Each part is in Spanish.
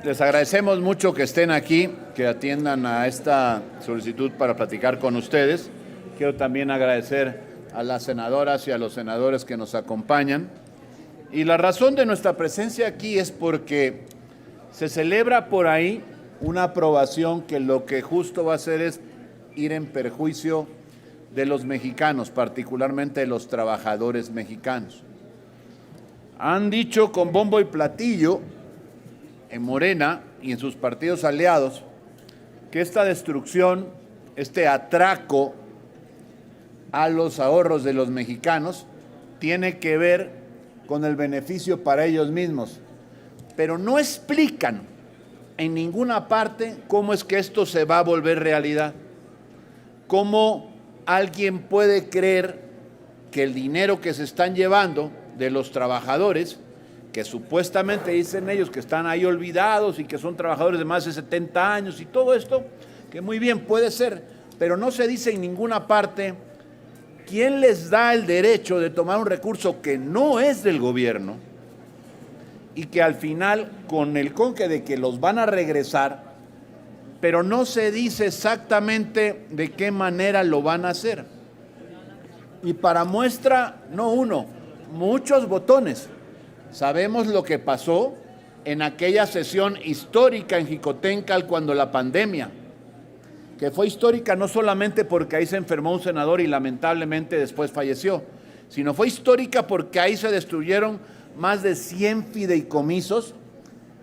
Les agradecemos mucho que estén aquí, que atiendan a esta solicitud para platicar con ustedes. Quiero también agradecer a las senadoras y a los senadores que nos acompañan. Y la razón de nuestra presencia aquí es porque se celebra por ahí una aprobación que lo que justo va a hacer es ir en perjuicio de los mexicanos, particularmente de los trabajadores mexicanos. Han dicho con bombo y platillo en Morena y en sus partidos aliados que esta destrucción, este atraco a los ahorros de los mexicanos tiene que ver con el beneficio para ellos mismos, pero no explican en ninguna parte cómo es que esto se va a volver realidad, cómo alguien puede creer que el dinero que se están llevando de los trabajadores, que supuestamente dicen ellos que están ahí olvidados y que son trabajadores de más de 70 años y todo esto, que muy bien puede ser, pero no se dice en ninguna parte quién les da el derecho de tomar un recurso que no es del gobierno y que al final, con el conque de que los van a regresar, pero no se dice exactamente de qué manera lo van a hacer. Y para muestra, no uno, muchos botones. Sabemos lo que pasó en aquella sesión histórica en Jicotencal cuando la pandemia, que fue histórica no solamente porque ahí se enfermó un senador y lamentablemente después falleció, sino fue histórica porque ahí se destruyeron más de 100 fideicomisos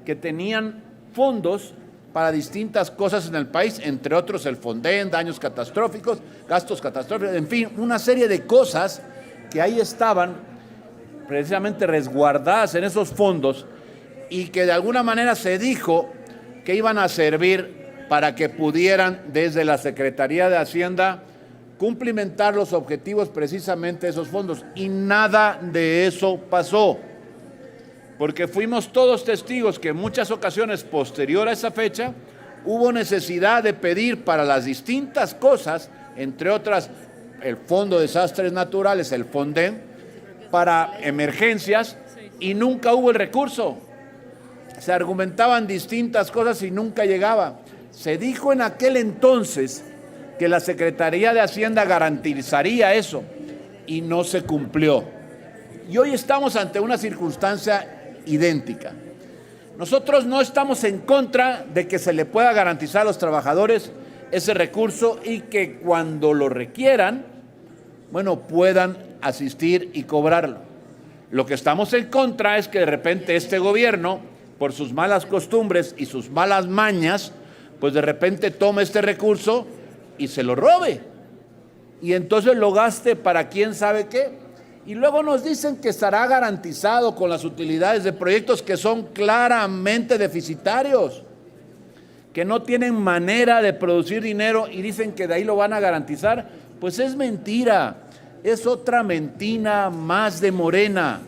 que tenían fondos para distintas cosas en el país, entre otros el Fonden, daños catastróficos, gastos catastróficos, en fin, una serie de cosas que ahí estaban precisamente resguardadas en esos fondos y que de alguna manera se dijo que iban a servir para que pudieran desde la Secretaría de Hacienda cumplimentar los objetivos precisamente de esos fondos. Y nada de eso pasó, porque fuimos todos testigos que en muchas ocasiones posterior a esa fecha hubo necesidad de pedir para las distintas cosas, entre otras el Fondo de Desastres Naturales, el Fonden, para emergencias, y nunca hubo el recurso. Se argumentaban distintas cosas y nunca llegaba. Se dijo en aquel entonces que la Secretaría de Hacienda garantizaría eso y no se cumplió. Y hoy estamos ante una circunstancia idéntica. Nosotros no estamos en contra de que se le pueda garantizar a los trabajadores ese recurso y que cuando lo requieran, puedan asistir y cobrarlo. Lo que estamos en contra es que de repente este gobierno, por sus malas costumbres y sus malas mañas, pues de repente tome este recurso y se lo robe. Y entonces lo gaste para quién sabe qué. Y luego nos dicen que estará garantizado con las utilidades de proyectos que son claramente deficitarios, que no tienen manera de producir dinero y dicen que de ahí lo van a garantizar. Pues es mentira. Es otra mentira más de Morena.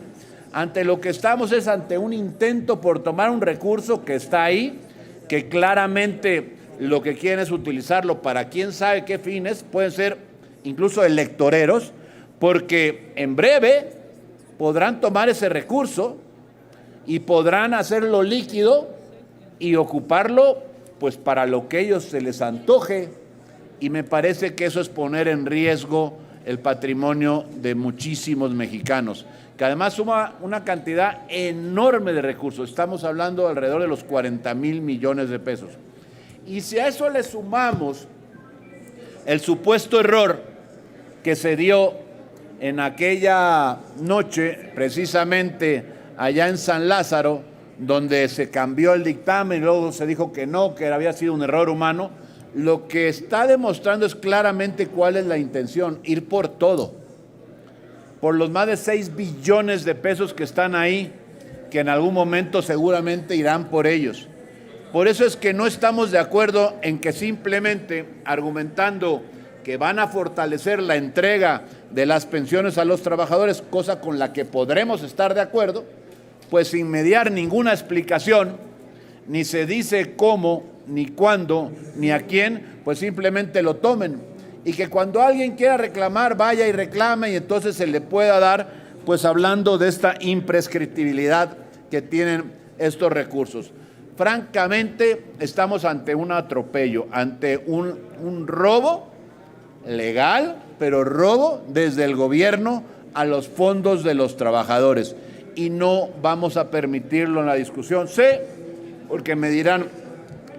Ante lo que estamos es ante un intento por tomar un recurso que está ahí, que claramente lo que quieren es utilizarlo para quién sabe qué fines, pueden ser incluso electoreros, porque en breve podrán tomar ese recurso y podrán hacerlo líquido y ocuparlo pues para lo que ellos se les antoje, y me parece que eso es poner en riesgo el patrimonio de muchísimos mexicanos, que además suma una cantidad enorme de recursos. Estamos hablando de alrededor de los 40,000 millones de pesos. Y si a eso le sumamos el supuesto error que se dio en aquella noche, precisamente allá en San Lázaro, donde se cambió el dictamen y luego se dijo que no, que había sido un error humano, lo que está demostrando es claramente cuál es la intención: ir por todo, por los más de 6 billones de pesos que están ahí, que en algún momento seguramente irán por ellos. Por eso es que no estamos de acuerdo en que simplemente argumentando que van a fortalecer la entrega de las pensiones a los trabajadores, cosa con la que podremos estar de acuerdo, pues sin mediar ninguna explicación, ni se dice cómo, ni cuándo, ni a quién, pues simplemente lo tomen. Y que cuando alguien quiera reclamar, vaya y reclame y entonces se le pueda dar, pues hablando de esta imprescriptibilidad que tienen estos recursos. francamente estamos ante un atropello, ante un robo legal, pero robo desde el gobierno a los fondos de los trabajadores. Y no vamos a permitirlo en la discusión. Sé, porque me dirán,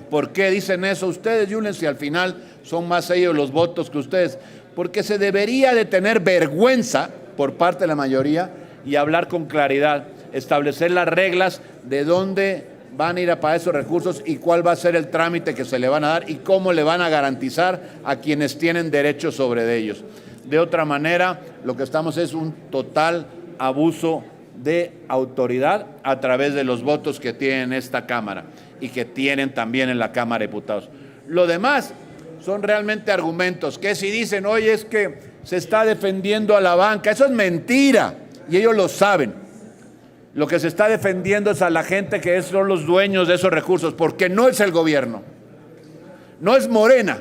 ¿por qué dicen eso ustedes, Yulen, si al final son más ellos los votos que ustedes? Porque se debería de tener vergüenza por parte de la mayoría y hablar con claridad, establecer las reglas de dónde van a ir a pagar esos recursos y cuál va a ser el trámite que se le van a dar y cómo le van a garantizar a quienes tienen derechos sobre ellos. De otra manera, lo que estamos es un total abuso de autoridad a través de los votos que tienen esta Cámara y que tienen también en la Cámara de Diputados. Lo demás son realmente argumentos que si dicen, oye, es que se está defendiendo a la banca, eso es mentira y ellos lo saben. Lo que se está defendiendo es a la gente que son los dueños de esos recursos, porque no es el gobierno, no es Morena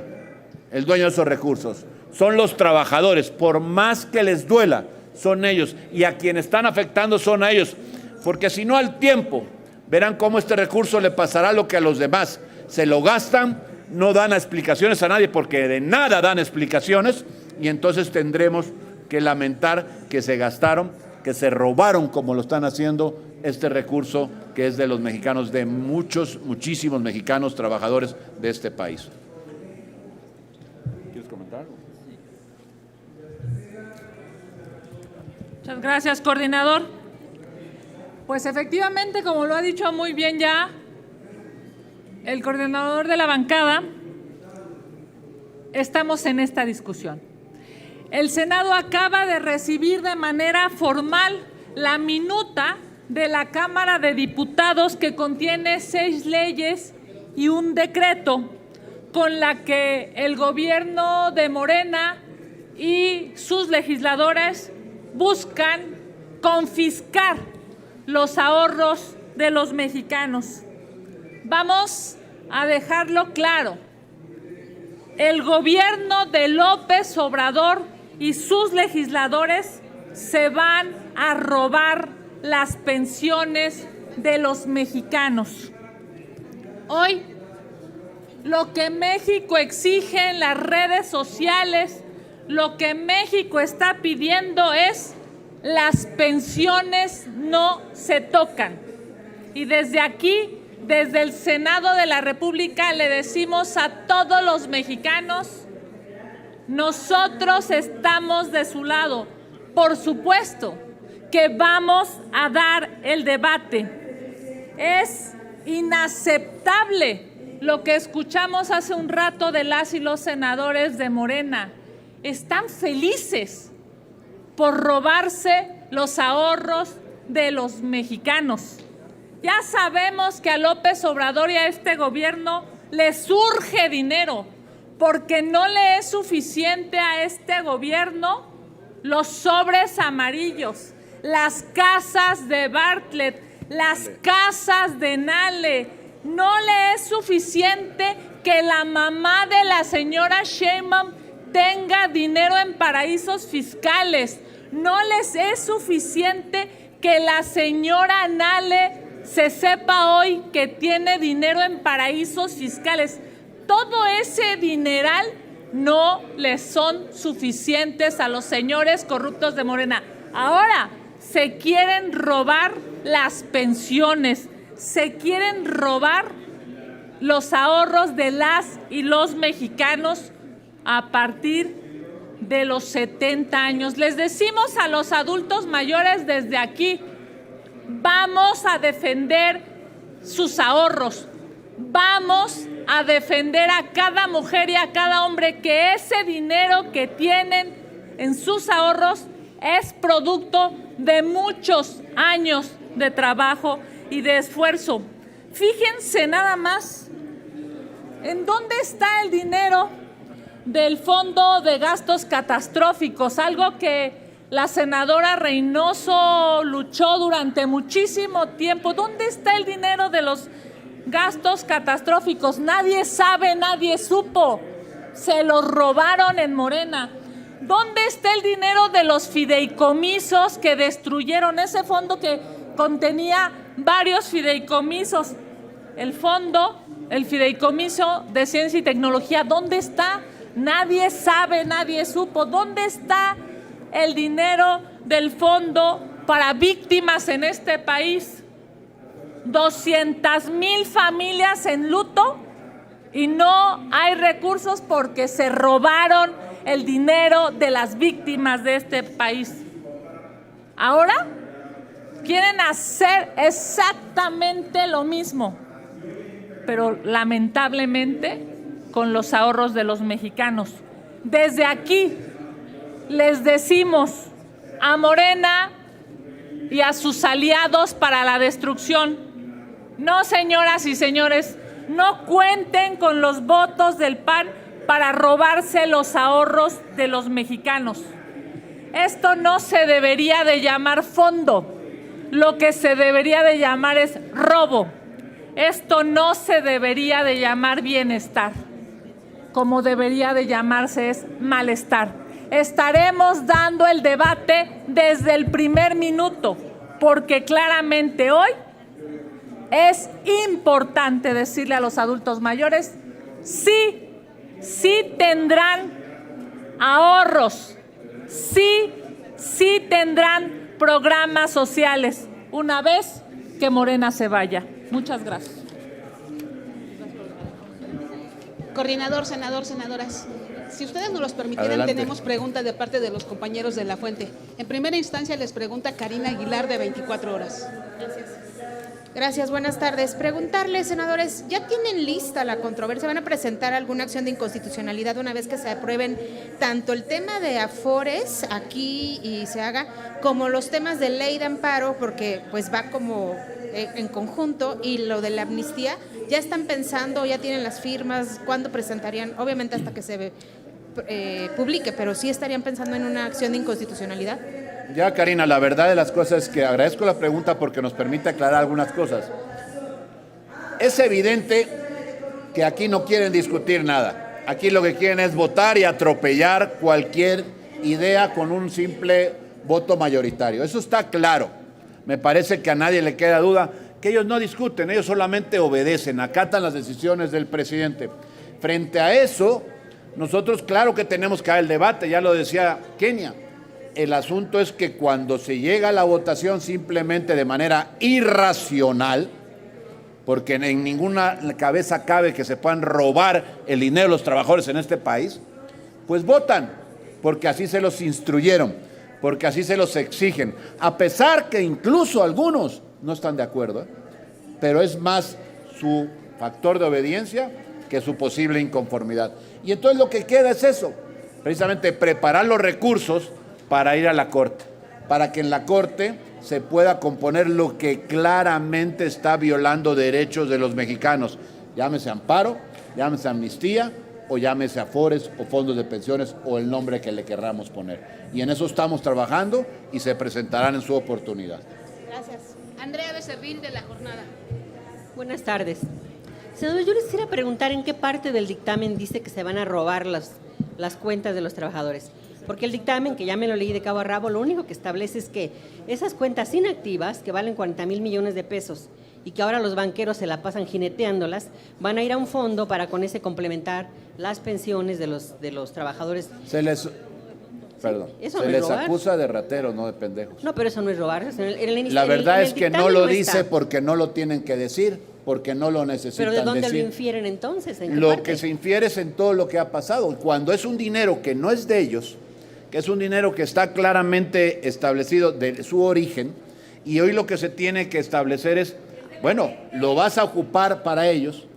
el dueño de esos recursos, son los trabajadores, por más que les duela, son ellos, y a quienes están afectando son a ellos, porque si no al tiempo verán cómo este recurso le pasará lo que a los demás, se lo gastan, no dan explicaciones a nadie, porque de nada dan explicaciones, y entonces tendremos que lamentar que se gastaron, que se robaron, como lo están haciendo, este recurso que es de los mexicanos, de muchísimos mexicanos trabajadores de este país. ¿Quieres comentar? Muchas gracias, coordinador. Pues efectivamente, como lo ha dicho muy bien ya el coordinador de la bancada, estamos en esta discusión. El Senado acaba de recibir de manera formal la minuta de la Cámara de Diputados que contiene 6 leyes y un decreto con la que el gobierno de Morena y sus legisladores buscan confiscar los ahorros de los mexicanos. Vamos a dejarlo claro. El gobierno de López Obrador y sus legisladores se van a robar las pensiones de los mexicanos. Hoy, lo que México exige en las redes sociales, lo que México está pidiendo es: las pensiones no se tocan. Y desde aquí, desde el Senado de la República, le decimos a todos los mexicanos: nosotros estamos de su lado. Por supuesto que vamos a dar el debate. Es inaceptable lo que escuchamos hace un rato de las y los senadores de Morena. Están felices por robarse los ahorros de los mexicanos. Ya sabemos que a López Obrador y a este gobierno les surge dinero, porque no le es suficiente a este gobierno los sobres amarillos, las casas de Bartlett, las casas de Nale. No le es suficiente que la mamá de la señora Sheinbaum tenga dinero en paraísos fiscales. No les es suficiente que la señora Nale se sepa hoy que tiene dinero en paraísos fiscales. Todo ese dineral no les son suficientes a los señores corruptos de Morena. Ahora se quieren robar las pensiones, se quieren robar los ahorros de las y los mexicanos a partir de los 70 años. Les decimos a los adultos mayores desde aquí: vamos a defender sus ahorros, vamos a defender a cada mujer y a cada hombre que ese dinero que tienen en sus ahorros es producto de muchos años de trabajo y de esfuerzo. Fíjense nada más en dónde está el dinero del Fondo de Gastos Catastróficos, algo que la senadora Reynoso luchó durante muchísimo tiempo. ¿Dónde está el dinero de los gastos catastróficos? Nadie sabe, nadie supo. Se los robaron en Morena. ¿Dónde está el dinero de los fideicomisos que destruyeron? Ese fondo que contenía varios fideicomisos. el fondo, el fideicomiso de ciencia y tecnología, ¿dónde está? Nadie sabe, nadie supo. ¿Dónde está el dinero del fondo para víctimas en este país? 200,000 familias en luto y no hay recursos porque se robaron el dinero de las víctimas de este país. Ahora quieren hacer exactamente lo mismo, pero lamentablemente con los ahorros de los mexicanos. Desde aquí les decimos a Morena y a sus aliados para la destrucción: no, señoras y señores, no cuenten con los votos del PAN para robarse los ahorros de los mexicanos. Esto no se debería de llamar fondo, lo que se debería de llamar es robo. Esto no se debería de llamar bienestar, como debería de llamarse es malestar. Estaremos dando el debate desde el primer minuto, porque claramente hoy es importante decirle a los adultos mayores: sí tendrán ahorros, sí tendrán programas sociales una vez que Morena se vaya. Muchas gracias. Coordinador, senador, senadoras, si ustedes nos los permitieran, adelante. Tenemos preguntas de parte de los compañeros de La Fuente. En primera instancia les pregunta Karina Aguilar, de 24 horas. Gracias, buenas tardes. Preguntarles, senadores, ¿ya tienen lista la controversia? ¿Van a presentar alguna acción de inconstitucionalidad una vez que se aprueben tanto el tema de Afores aquí y se haga, como los temas de ley de amparo, porque pues va como en conjunto, y lo de la amnistía? ¿Ya están pensando, ya tienen las firmas? ¿Cuándo presentarían? Obviamente hasta que se publique, pero ¿sí estarían pensando en una acción de inconstitucionalidad? Ya, Karina, la verdad de las cosas es que agradezco la pregunta porque nos permite aclarar algunas cosas. Es evidente que aquí no quieren discutir nada. Aquí lo que quieren es votar y atropellar cualquier idea con un simple voto mayoritario. Eso está claro. Me parece que a nadie le queda duda que ellos no discuten, ellos solamente obedecen, acatan las decisiones del presidente. Frente a eso, nosotros claro que tenemos que dar el debate, ya lo decía Kenia. El asunto es que cuando se llega a la votación simplemente de manera irracional, porque en ninguna cabeza cabe que se puedan robar el dinero de los trabajadores en este país, pues votan, porque así se los instruyeron, porque así se los exigen, a pesar que incluso algunos no están de acuerdo, pero es más su factor de obediencia que su posible inconformidad. Y entonces lo que queda es eso, precisamente preparar los recursos para ir a la Corte, para que en la Corte se pueda componer lo que claramente está violando derechos de los mexicanos, llámese amparo, llámese amnistía, o llámese Afores, o fondos de pensiones, o el nombre que le querramos poner. Y en eso estamos trabajando y se presentarán en su oportunidad. Gracias. Andrea Becerril, de La Jornada. Buenas tardes. Senador, yo les quisiera preguntar en qué parte del dictamen dice que se van a robar las cuentas de los trabajadores. Porque el dictamen, que ya me lo leí de cabo a rabo, lo único que establece es que esas cuentas inactivas, que valen 40,000 millones de pesos y que ahora los banqueros se la pasan jineteándolas, van a ir a un fondo para con ese complementar las pensiones de los trabajadores. Se les acusa de rateros, no de pendejos. No, pero eso no es robar. La verdad es que no lo dice porque no lo tienen que decir, porque no lo necesitan decir. ¿Pero de dónde decir. lo infieren entonces? ¿En qué Lo parte? que se infiere es en todo lo que ha pasado. Cuando es un dinero que no es de ellos, que es un dinero que está claramente establecido de su origen, y hoy lo que se tiene que establecer es, bueno, lo vas a ocupar para ellos,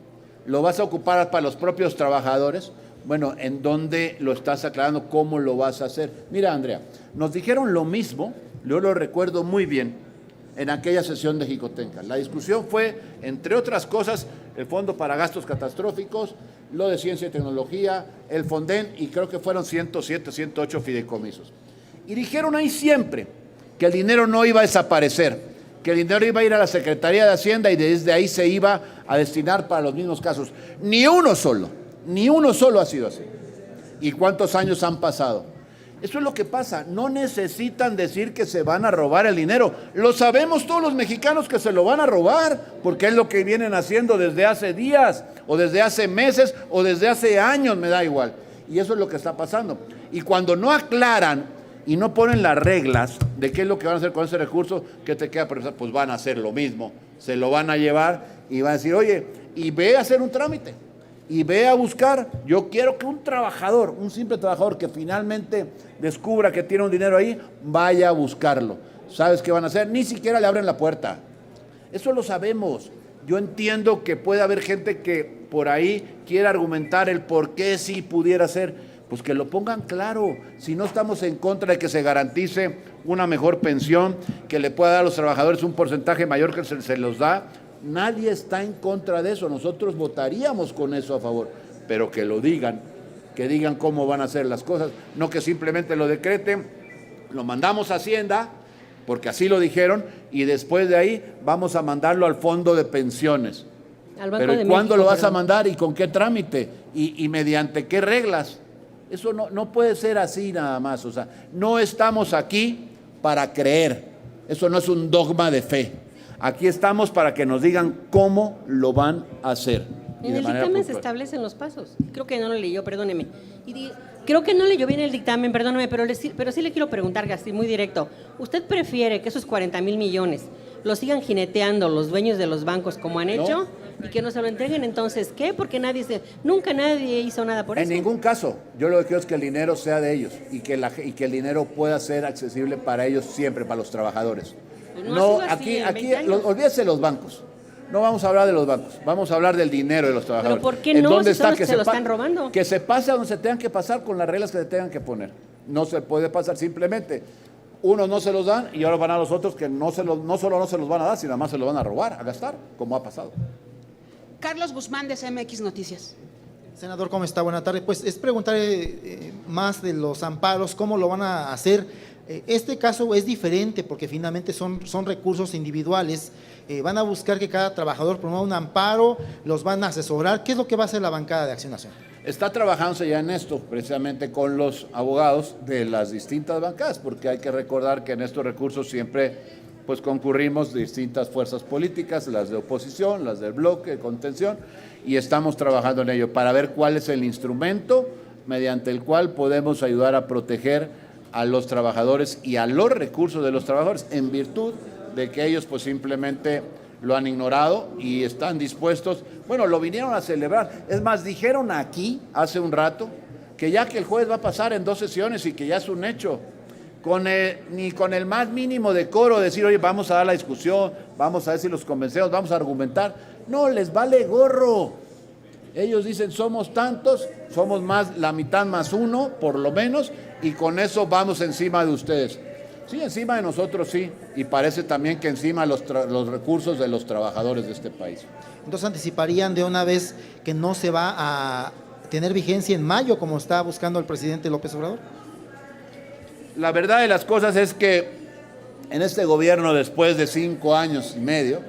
lo vas a ocupar para los propios trabajadores, bueno, ¿en dónde lo estás aclarando? ¿Cómo lo vas a hacer? Mira, Andrea, nos dijeron lo mismo, yo lo recuerdo muy bien, en aquella sesión de Jicotenca. La discusión fue, entre otras cosas, el Fondo para Gastos Catastróficos, lo de Ciencia y Tecnología, el Fonden, y creo que fueron 107, 108 fideicomisos. Y dijeron ahí siempre que el dinero no iba a desaparecer, que el dinero iba a ir a la Secretaría de Hacienda y desde ahí se iba a destinar para los mismos casos. Ni uno solo ha sido así. ¿Y cuántos años han pasado? Eso es lo que pasa. No necesitan decir que se van a robar el dinero. Lo sabemos todos los mexicanos que se lo van a robar, porque es lo que vienen haciendo desde hace días, o desde hace meses, o desde hace años, me da igual. Y eso es lo que está pasando. Y cuando no aclaran y no ponen las reglas de qué es lo que van a hacer con ese recurso, ¿qué te queda pensar? Pues van a hacer lo mismo. Se lo van a llevar y van a decir, oye, y ve a hacer un trámite. Y ve a buscar. Yo quiero que un trabajador, un simple trabajador que finalmente descubra que tiene un dinero ahí, vaya a buscarlo. ¿Sabes qué van a hacer? Ni siquiera le abren la puerta. Eso lo sabemos. Yo entiendo que puede haber gente que por ahí quiera argumentar el por qué sí pudiera ser. Pues que lo pongan claro. Si no estamos en contra de que se garantice una mejor pensión, que le pueda dar a los trabajadores un porcentaje mayor que se los da, nadie está en contra de eso. Nosotros votaríamos con eso a favor, pero que lo digan, que digan cómo van a hacer las cosas, no que simplemente lo decreten, lo mandamos a Hacienda, porque así lo dijeron, y después de ahí vamos a mandarlo al fondo de pensiones. Pero ¿y cuándo lo vas a mandar y con qué trámite? ¿Y mediante qué reglas? Eso no puede ser así nada más. O sea, no estamos aquí para creer. Eso no es un dogma de fe. Aquí estamos para que nos digan cómo lo van a hacer. En el dictamen se establecen los pasos. Creo que no lo leyó, perdóneme. Creo que no leyó bien el dictamen, perdóneme, pero sí le quiero preguntar, así muy directo. ¿Usted prefiere que esos 40,000 millones los sigan jineteando los dueños de los bancos como han hecho y que no se lo entreguen entonces? ¿Qué? Porque nunca nadie hizo nada por eso. En ningún caso. Yo lo que quiero es que el dinero sea de ellos y que el dinero pueda ser accesible para ellos siempre, para los trabajadores. Pues no, aquí olvídese de los bancos. No vamos a hablar de los bancos, vamos a hablar del dinero de los trabajadores. ¿Pero por qué no? ¿Dónde si son está? los que se lo están robando. Que se pase a donde se tengan que pasar con las reglas que se tengan que poner. No se puede pasar simplemente. Unos no se los dan y ahora van a los otros que no solo no se los van a dar, sino además se los van a robar, a gastar, como ha pasado. Carlos Guzmán, de CMX Noticias. Senador, ¿cómo está? Buenas tardes. Pues es preguntar más de los amparos, cómo lo van a hacer. Este caso es diferente porque finalmente son recursos individuales. Van a buscar que cada trabajador promueva un amparo, los van a asesorar. ¿Qué es lo que va a hacer la bancada de Acción Nacional? Está trabajándose ya en esto, precisamente con los abogados de las distintas bancadas, porque hay que recordar que en estos recursos siempre pues concurrimos distintas fuerzas políticas, las de oposición, las del bloque, de contención, y estamos trabajando en ello para ver cuál es el instrumento mediante el cual podemos ayudar a proteger a los trabajadores y a los recursos de los trabajadores, en virtud de que ellos pues simplemente lo han ignorado y están dispuestos, bueno, lo vinieron a celebrar. Es más, dijeron aquí hace un rato que ya que el jueves va a pasar en 2 sesiones y que ya es un hecho, ni con el más mínimo decoro decir, oye, vamos a dar la discusión, vamos a ver si los convencemos, vamos a argumentar. No, les vale gorro. Ellos dicen, somos tantos, somos más, la mitad más uno, por lo menos, y con eso vamos encima de ustedes. Sí, encima de nosotros sí, y parece también que encima los recursos de los trabajadores de este país. Entonces anticiparían de una vez que no se va a tener vigencia en mayo, como está buscando el presidente López Obrador. La verdad de las cosas es que en este gobierno, después de 5 años y medio,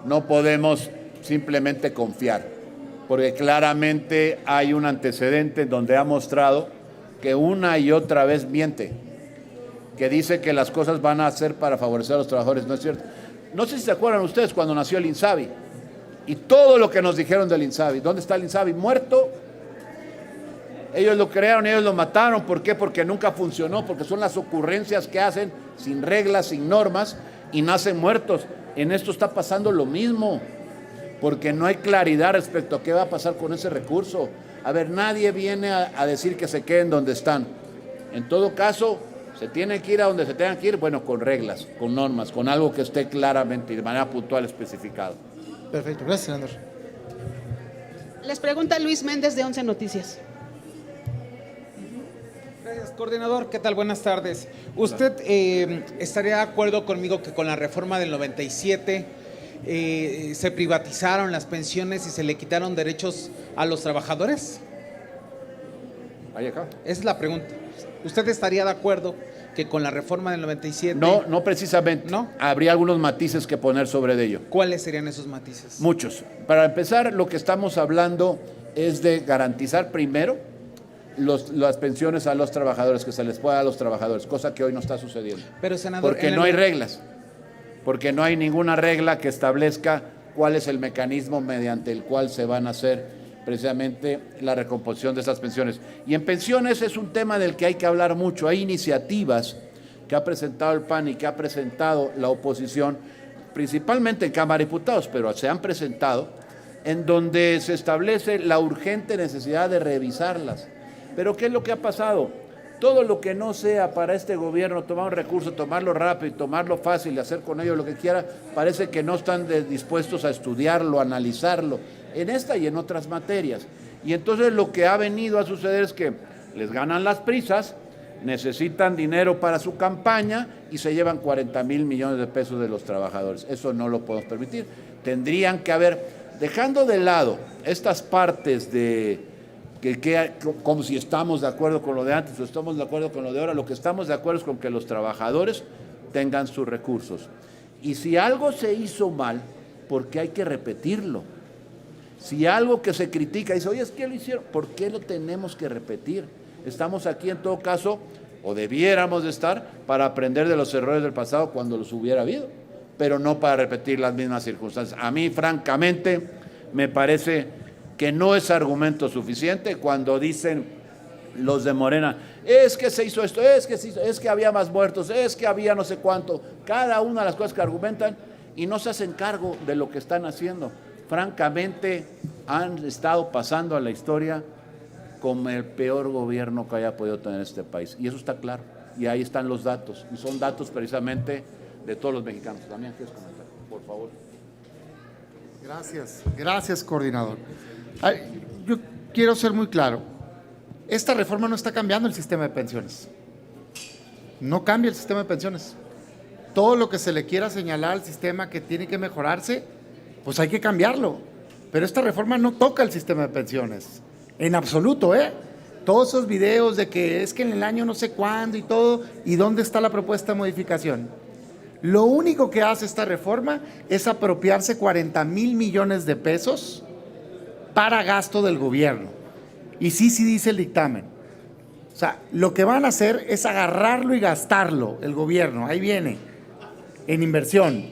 no podemos simplemente confiar, porque claramente hay un antecedente donde ha mostrado que una y otra vez miente, que dice que las cosas van a ser para favorecer a los trabajadores. No es cierto. No sé si se acuerdan ustedes cuando nació el INSABI y todo lo que nos dijeron del INSABI. ¿Dónde está el INSABI? Muerto. Ellos lo crearon, ellos lo mataron. ¿Por qué? Porque nunca funcionó, porque son las ocurrencias que hacen sin reglas, sin normas, y nacen muertos. En esto está pasando lo mismo, porque no hay claridad respecto a qué va a pasar con ese recurso. A ver, nadie viene a decir que se queden donde están. En todo caso, se tiene que ir a donde se tengan que ir, bueno, con reglas, con normas, con algo que esté claramente y de manera puntual especificado. Perfecto, gracias, senador. Les pregunta Luis Méndez, de 11 Noticias. Gracias, coordinador. ¿Qué tal? Buenas tardes. ¿Usted estaría de acuerdo conmigo que con la reforma del 97 se privatizaron las pensiones y se le quitaron derechos a los trabajadores? Ahí acá. Esa es la pregunta. ¿Usted estaría de acuerdo que con la reforma del 97? No precisamente. ¿No? Habría algunos matices que poner sobre ello. ¿Cuáles serían esos matices? Muchos. Para empezar, lo que estamos hablando es de garantizar primero las pensiones a los trabajadores, que se les pueda a los trabajadores, cosa que hoy no está sucediendo. Pero, senador, porque no hay reglas, porque no hay ninguna regla que establezca cuál es el mecanismo mediante el cual se van a hacer precisamente la recomposición de esas pensiones. Y en pensiones es un tema del que hay que hablar mucho. Hay iniciativas que ha presentado el PAN y que ha presentado la oposición, principalmente en Cámara de Diputados, pero se han presentado, en donde se establece la urgente necesidad de revisarlas. Pero ¿qué es lo que ha pasado? Todo lo que no sea para este gobierno tomar un recurso, tomarlo rápido, tomarlo fácil y hacer con ello lo que quiera, parece que no están dispuestos a estudiarlo, a analizarlo, en esta y en otras materias. Y entonces lo que ha venido a suceder es que les ganan las prisas, necesitan dinero para su campaña y se llevan 40,000 millones de pesos de los trabajadores. Eso no lo podemos permitir. Tendrían que haber, dejando de lado estas partes de como si estamos de acuerdo con lo de antes o estamos de acuerdo con lo de ahora, lo que estamos de acuerdo es con que los trabajadores tengan sus recursos. Y si algo se hizo mal, ¿por qué hay que repetirlo? Si algo que se critica, dice, oye, es que lo hicieron, ¿por qué lo tenemos que repetir? Estamos aquí en todo caso, o debiéramos de estar, para aprender de los errores del pasado cuando los hubiera habido, pero no para repetir las mismas circunstancias. A mí, francamente, me parece que no es argumento suficiente cuando dicen los de Morena, es que se hizo esto, es que había más muertos, es que había no sé cuánto, cada una de las cosas que argumentan y no se hacen cargo de lo que están haciendo. Francamente, han estado pasando a la historia como el peor gobierno que haya podido tener este país. Y eso está claro. Y ahí están los datos. Y son datos precisamente de todos los mexicanos. También quieres comentar, por favor. Gracias, coordinador. Yo quiero ser muy claro. Esta reforma no está cambiando el sistema de pensiones. No cambia el sistema de pensiones. Todo lo que se le quiera señalar al sistema que tiene que mejorarse, pues hay que cambiarlo. Pero esta reforma no toca el sistema de pensiones. En absoluto, ¿eh? Todos esos videos de que es que en el año no sé cuándo y todo, ¿y dónde está la propuesta de modificación? Lo único que hace esta reforma es apropiarse 40,000 millones de pesos para gasto del gobierno. Y sí dice el dictamen. O sea, lo que van a hacer es agarrarlo y gastarlo el gobierno, ahí viene, en inversión.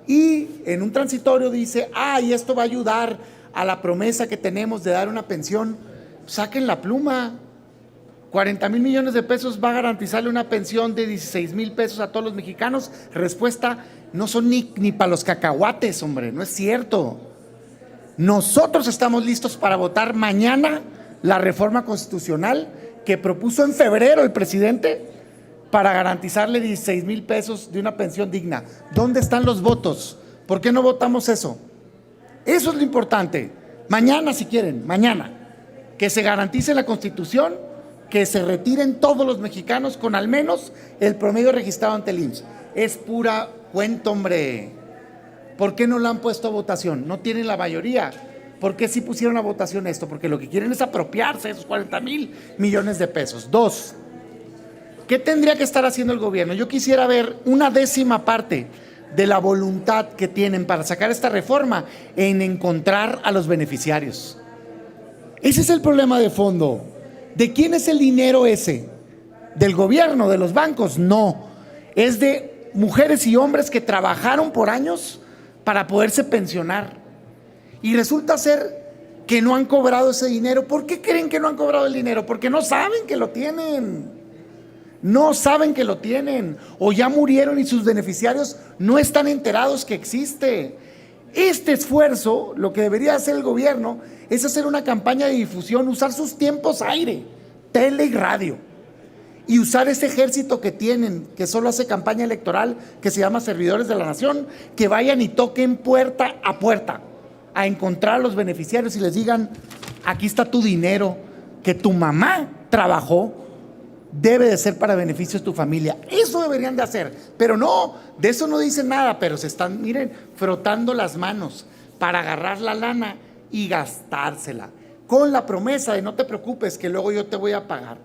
Y en un transitorio dice, y esto va a ayudar a la promesa que tenemos de dar una pensión. Saquen la pluma. 40,000 millones de pesos va a garantizarle una pensión de 16,000 pesos a todos los mexicanos. Respuesta, no son ni para los cacahuates, hombre, no es cierto. Nosotros estamos listos para votar mañana la reforma constitucional que propuso en febrero el presidente para garantizarle 16,000 pesos de una pensión digna. ¿Dónde están los votos? ¿Por qué no votamos eso? Eso es lo importante. Mañana, si quieren, mañana, que se garantice la Constitución, que se retiren todos los mexicanos con al menos el promedio registrado ante el IMSS. Es pura cuento, hombre. ¿Por qué no la han puesto a votación? No tienen la mayoría. ¿Por qué sí pusieron a votación esto? Porque lo que quieren es apropiarse de esos 40,000 millones de pesos. 2, ¿qué tendría que estar haciendo el gobierno? Yo quisiera ver una 10ª parte de la voluntad que tienen para sacar esta reforma en encontrar a los beneficiarios. Ese es el problema de fondo. ¿De quién es el dinero ese? ¿Del gobierno, de los bancos? No, es de mujeres y hombres que trabajaron por años para poderse pensionar. Y resulta ser que no han cobrado ese dinero. ¿Por qué creen que no han cobrado el dinero? Porque no saben que lo tienen. No saben que lo tienen. O ya murieron y sus beneficiarios no están enterados que existe. Este esfuerzo, lo que debería hacer el gobierno, es hacer una campaña de difusión, usar sus tiempos aire, tele y radio, y usar ese ejército que tienen, que solo hace campaña electoral, que se llama Servidores de la Nación, que vayan y toquen puerta a puerta a encontrar a los beneficiarios y les digan, aquí está tu dinero que tu mamá trabajó, debe de ser para beneficio de tu familia. Eso deberían de hacer, pero no, de eso no dicen nada, pero se están, miren, frotando las manos para agarrar la lana y gastársela, con la promesa de no te preocupes que luego yo te voy a pagar.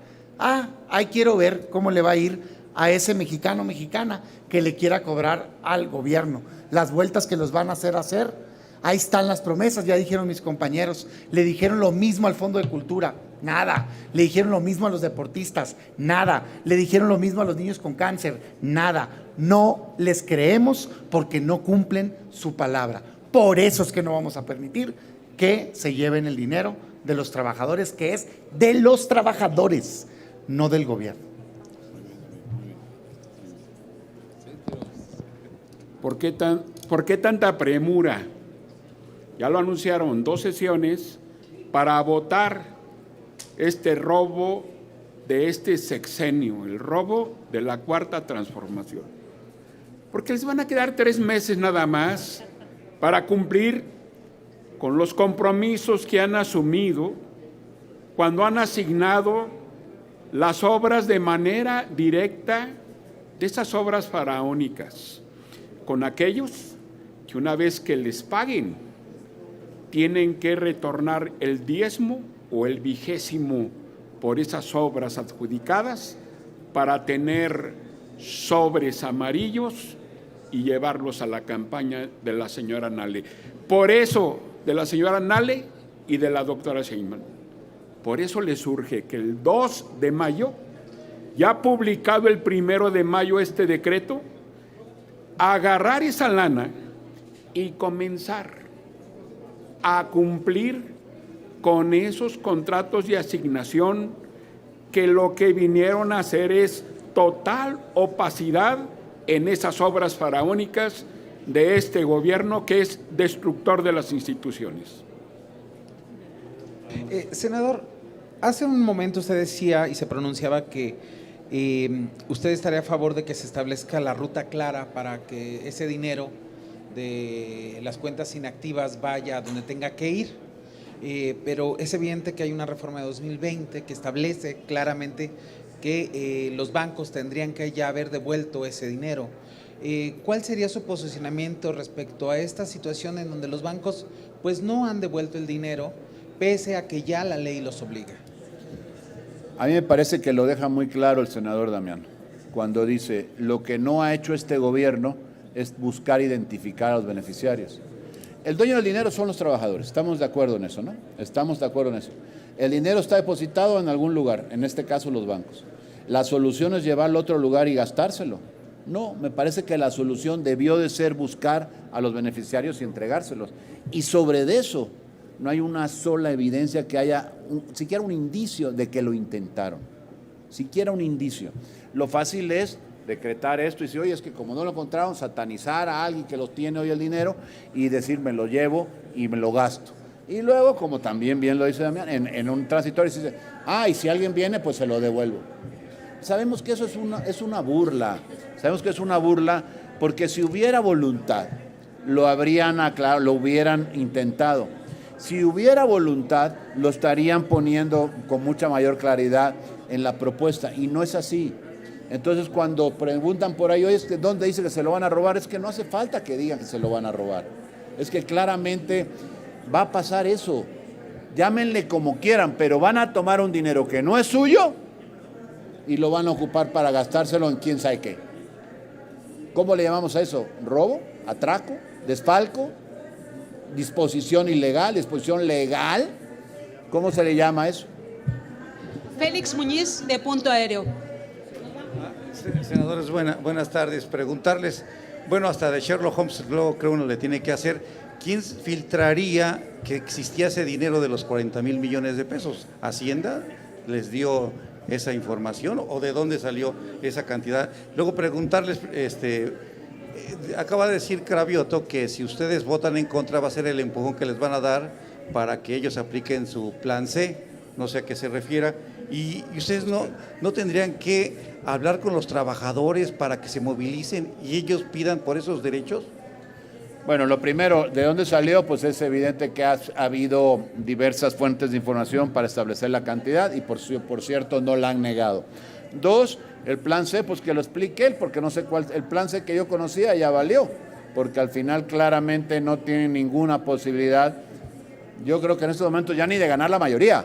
Ahí quiero ver cómo le va a ir a ese mexicano o mexicana que le quiera cobrar al gobierno, las vueltas que los van a hacer. Ahí están las promesas, ya dijeron mis compañeros, le dijeron lo mismo al Fondo de Cultura. Nada. Le dijeron lo mismo a los deportistas, nada. Le dijeron lo mismo a los niños con cáncer, nada. No les creemos porque no cumplen su palabra. Por eso es que no vamos a permitir que se lleven el dinero de los trabajadores, que es de los trabajadores, no del gobierno. ¿Por qué tanta premura? Ya lo anunciaron, 2 sesiones para votar este robo de este sexenio, el robo de la Cuarta Transformación. Porque les van a quedar 3 meses nada más para cumplir con los compromisos que han asumido cuando han asignado las obras de manera directa de esas obras faraónicas, con aquellos que una vez que les paguen tienen que retornar el 10º o el 20º por esas obras adjudicadas para tener sobres amarillos y llevarlos a la campaña de la señora Nale. Por eso, de la señora Nale y de la doctora Sheinbaum. Por eso le surge que el 2 de mayo, ya publicado el 1 de mayo este decreto, agarrar esa lana y comenzar a cumplir con esos contratos de asignación que lo que vinieron a hacer es total opacidad en esas obras faraónicas de este gobierno que es destructor de las instituciones. Senador, hace un momento usted decía y se pronunciaba que usted estaría a favor de que se establezca la ruta clara para que ese dinero de las cuentas inactivas vaya a donde tenga que ir, pero es evidente que hay una reforma de 2020 que establece claramente que los bancos tendrían que ya haber devuelto ese dinero. ¿Cuál sería su posicionamiento respecto a esta situación en donde los bancos pues no han devuelto el dinero pese a que ya la ley los obliga? A mí me parece que lo deja muy claro el senador Damián, cuando dice, lo que no ha hecho este gobierno es buscar identificar a los beneficiarios. El dueño del dinero son los trabajadores, estamos de acuerdo en eso, ¿no? Estamos de acuerdo en eso. El dinero está depositado en algún lugar, en este caso los bancos. ¿La solución es llevarlo a otro lugar y gastárselo? No, me parece que la solución debió de ser buscar a los beneficiarios y entregárselos. Y sobre eso no hay una sola evidencia que haya siquiera un indicio de que lo intentaron. Siquiera un indicio. Lo fácil es decretar esto y decir, oye, es que como no lo encontraron, satanizar a alguien que los tiene hoy el dinero y decir, me lo llevo y me lo gasto. Y luego, como también bien lo dice Damián, en un transitorio se dice, y si alguien viene, pues se lo devuelvo. Sabemos que eso es una burla. Sabemos que es una burla porque si hubiera voluntad, lo habrían aclarado, lo hubieran intentado. Si hubiera voluntad, lo estarían poniendo con mucha mayor claridad en la propuesta, y no es así. Entonces, cuando preguntan por ahí, oye, ¿dónde dice que se lo van a robar? Es que no hace falta que digan que se lo van a robar. Es que claramente va a pasar eso. Llámenle como quieran, pero van a tomar un dinero que no es suyo y lo van a ocupar para gastárselo en quién sabe qué. ¿Cómo le llamamos a eso? ¿Robo? ¿Atraco? ¿Desfalco? ¿Disposición ilegal? ¿Disposición legal? ¿Cómo se le llama a eso? Félix Muñiz, de Punto Aéreo. Senadores, buenas tardes. Preguntarles, bueno, hasta de Sherlock Holmes luego creo uno le tiene que hacer, ¿quién filtraría que existía ese dinero de los 40,000 millones de pesos? ¿Hacienda les dio esa información o de dónde salió esa cantidad? Luego preguntarles, acaba de decir Cravioto que si ustedes votan en contra va a ser el empujón que les van a dar para que ellos apliquen su plan C, no sé a qué se refiera, y ustedes no tendrían que hablar con los trabajadores para que se movilicen y ellos pidan por esos derechos. Bueno, lo primero, ¿de dónde salió? Pues es evidente que ha habido diversas fuentes de información para establecer la cantidad y por cierto no la han negado. 2, el plan C, pues que lo explique él, porque no sé cuál, el plan C que yo conocía ya valió, porque al final claramente no tiene ninguna posibilidad, yo creo que en este momento ya ni de ganar la mayoría,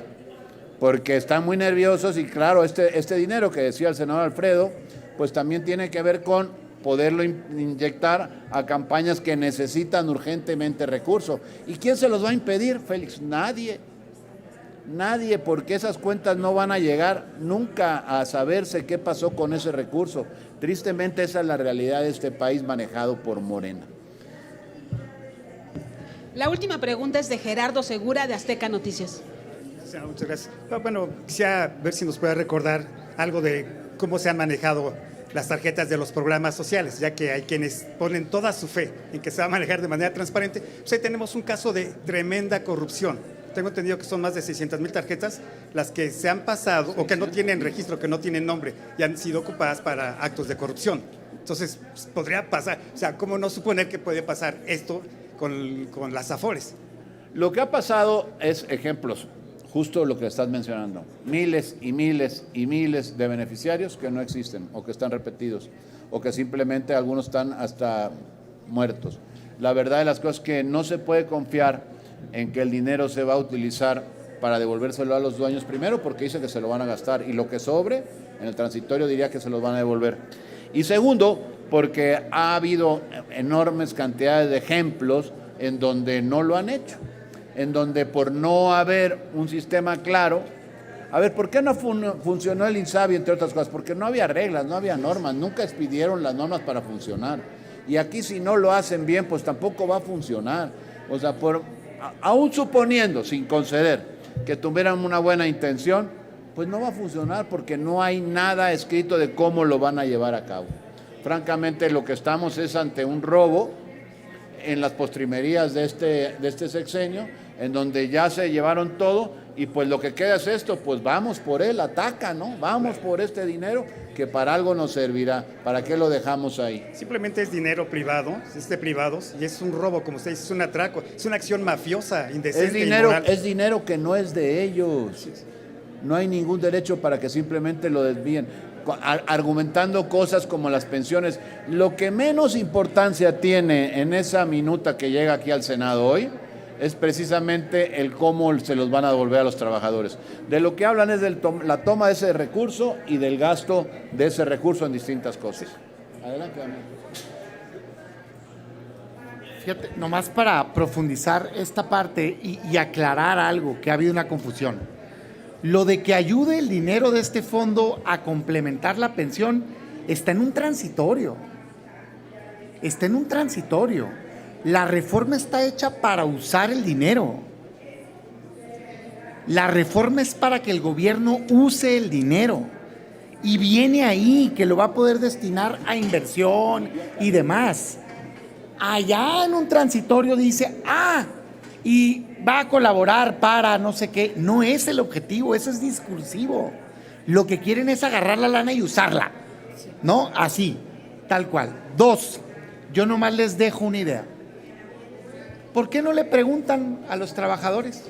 porque están muy nerviosos y claro, este dinero que decía el senador Alfredo, pues también tiene que ver con poderlo inyectar a campañas que necesitan urgentemente recursos. ¿Y quién se los va a impedir, Félix? Nadie. Nadie, porque esas cuentas no van a llegar nunca a saberse qué pasó con ese recurso. Tristemente esa es la realidad de este país manejado por Morena. La última pregunta es de Gerardo Segura, de Azteca Noticias. Muchas gracias. Bueno, quisiera ver si nos puede recordar algo de cómo se han manejado las tarjetas de los programas sociales, ya que hay quienes ponen toda su fe en que se va a manejar de manera transparente. Pues ahí tenemos un caso de tremenda corrupción. Tengo entendido que son más de 600,000 tarjetas las que se han pasado o que no tienen registro, que no tienen nombre y han sido ocupadas para actos de corrupción. Entonces, pues, podría pasar, o sea, ¿cómo no suponer que puede pasar esto con las Afores? Lo que ha pasado es ejemplos, justo lo que estás mencionando. Miles y miles y miles de beneficiarios que no existen o que están repetidos o que simplemente algunos están hasta muertos. La verdad de las cosas es que no se puede confiar en que el dinero se va a utilizar para devolvérselo a los dueños, primero porque dice que se lo van a gastar y lo que sobre en el transitorio diría que se los van a devolver. Y segundo, porque ha habido enormes cantidades de ejemplos en donde no lo han hecho, en donde por no haber un sistema claro. A ver, ¿por qué no funcionó el INSABI, entre otras cosas? Porque no había reglas, no había normas, nunca expidieron las normas para funcionar. Y aquí si no lo hacen bien, pues tampoco va a funcionar. O sea, aún suponiendo, sin conceder, que tuvieran una buena intención, pues no va a funcionar porque no hay nada escrito de cómo lo van a llevar a cabo. Francamente, lo que estamos es ante un robo en las postrimerías de este sexenio, en donde ya se llevaron todo y pues lo que queda es esto, pues vamos por él, ataca, ¿no? Vamos por este dinero que para algo nos servirá. ¿Para qué lo dejamos ahí? Simplemente es dinero privado, es de privados y es un robo, como usted dice, es un atraco, es una acción mafiosa, indecente, inmoral. Es dinero que no es de ellos. No hay ningún derecho para que simplemente lo desvíen, argumentando cosas como las pensiones. Lo que menos importancia tiene en esa minuta que llega aquí al Senado hoy es precisamente el cómo se los van a devolver a los trabajadores. De lo que hablan es de la toma de ese recurso y del gasto de ese recurso en distintas cosas. Adelante, amigo. Fíjate, nomás para profundizar esta parte y aclarar algo, que ha habido una confusión. Lo de que ayude el dinero de este fondo a complementar la pensión está en un transitorio. Está en un transitorio. La reforma está hecha para usar el dinero. La reforma es para que el gobierno use el dinero. Y viene ahí que lo va a poder destinar a inversión y demás. Allá en un transitorio dice, y va a colaborar para no sé qué. No es el objetivo, eso es discursivo. Lo que quieren es agarrar la lana y usarla, ¿no? Así, tal cual. 2, yo nomás les dejo una idea. ¿Por qué no le preguntan a los trabajadores?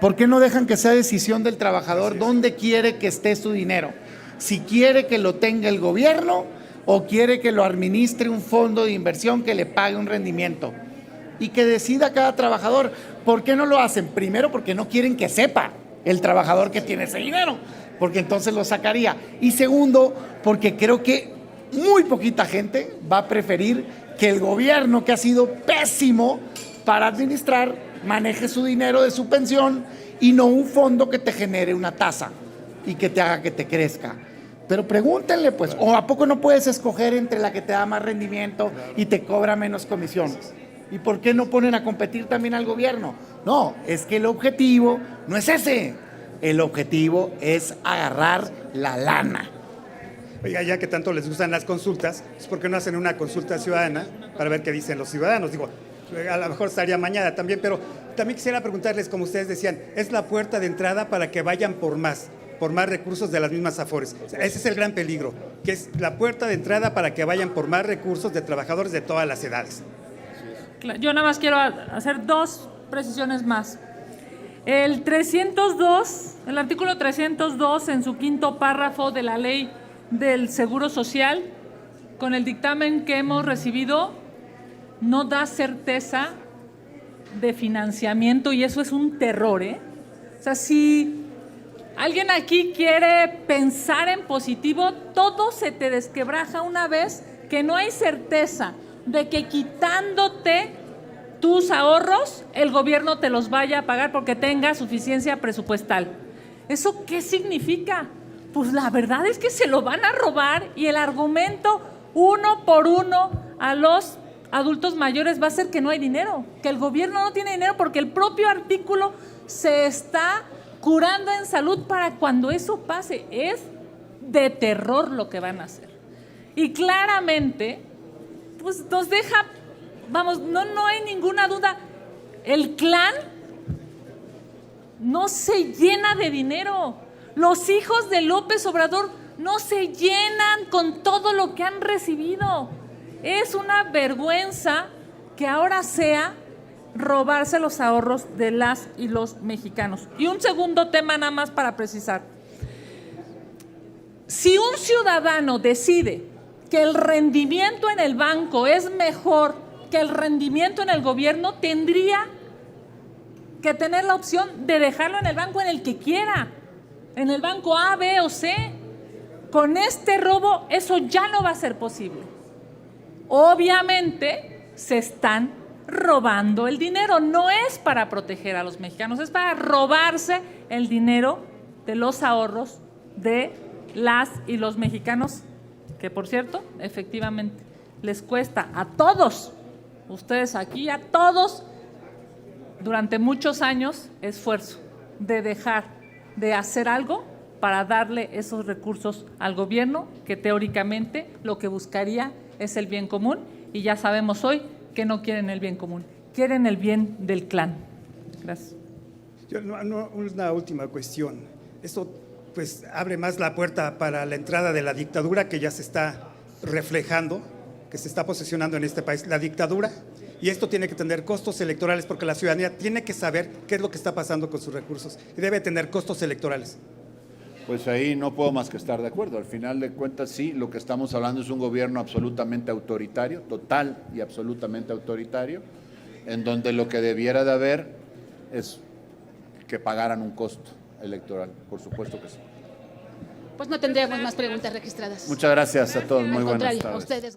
¿Por qué no dejan que sea decisión del trabajador dónde quiere que esté su dinero? Si quiere que lo tenga el gobierno o quiere que lo administre un fondo de inversión que le pague un rendimiento. Y que decida cada trabajador. ¿Por qué no lo hacen? Primero, porque no quieren que sepa el trabajador que tiene ese dinero, porque entonces lo sacaría. Y segundo, porque creo que muy poquita gente va a preferir que el gobierno, que ha sido pésimo para administrar, maneje su dinero de su pensión y no un fondo que te genere una tasa y que te haga que te crezca. Pero pregúntenle, pues, ¿o a poco no puedes escoger entre la que te da más rendimiento y te cobra menos comisión? ¿Y por qué no ponen a competir también al gobierno? No, es que el objetivo no es ese. El objetivo es agarrar la lana. Oiga, ya que tanto les gustan las consultas, ¿por qué no hacen una consulta ciudadana para ver qué dicen los ciudadanos? Digo, a lo mejor estaría mañana también, pero también quisiera preguntarles, como ustedes decían, es la puerta de entrada para que vayan por más recursos de las mismas Afores. O sea, ese es el gran peligro, que es la puerta de entrada para que vayan por más recursos de trabajadores de todas las edades. Yo nada más quiero hacer 2 precisiones más. El artículo 302, en su 5º párrafo de la ley del Seguro Social, con el dictamen que hemos recibido, no da certeza de financiamiento y eso es un terror, ¿eh? O sea, si alguien aquí quiere pensar en positivo, todo se te desquebraja una vez que no hay certeza de que quitándote tus ahorros, el gobierno te los vaya a pagar porque tenga suficiencia presupuestal. ¿Eso qué significa? Pues la verdad es que se lo van a robar y el argumento uno por uno a los adultos mayores va a ser que no hay dinero, que el gobierno no tiene dinero porque el propio artículo se está curando en salud para cuando eso pase. Es de terror lo que van a hacer. Y claramente, pues nos deja, vamos, no hay ninguna duda, el clan no se llena de dinero. Los hijos de López Obrador no se llenan con todo lo que han recibido. Es una vergüenza que ahora sea robarse los ahorros de las y los mexicanos. Y un segundo tema nada más para precisar. Si un ciudadano decide que el rendimiento en el banco es mejor que el rendimiento en el gobierno, tendría que tener la opción de dejarlo en el banco en el que quiera, en el banco A, B o C. Con este robo eso ya no va a ser posible. Obviamente se están robando el dinero, no es para proteger a los mexicanos, es para robarse el dinero de los ahorros de las y los mexicanos, que por cierto, efectivamente, les cuesta a todos, ustedes aquí, a todos, durante muchos años, esfuerzo de dejar de hacer algo para darle esos recursos al gobierno, que teóricamente lo que buscaría es el bien común, y ya sabemos hoy que no quieren el bien común, quieren el bien del clan. Gracias. Una última cuestión. Esto pues abre más la puerta para la entrada de la dictadura que ya se está reflejando, que se está posesionando en este país, la dictadura, y esto tiene que tener costos electorales porque la ciudadanía tiene que saber qué es lo que está pasando con sus recursos y debe tener costos electorales. Pues ahí no puedo más que estar de acuerdo. Al final de cuentas, sí, lo que estamos hablando es un gobierno absolutamente autoritario, total y absolutamente autoritario, en donde lo que debiera de haber es que pagaran un costo electoral, por supuesto que sí. Pues no tendríamos más preguntas registradas. Muchas gracias a todos, muy Al buenas contrario, tardes. a ustedes.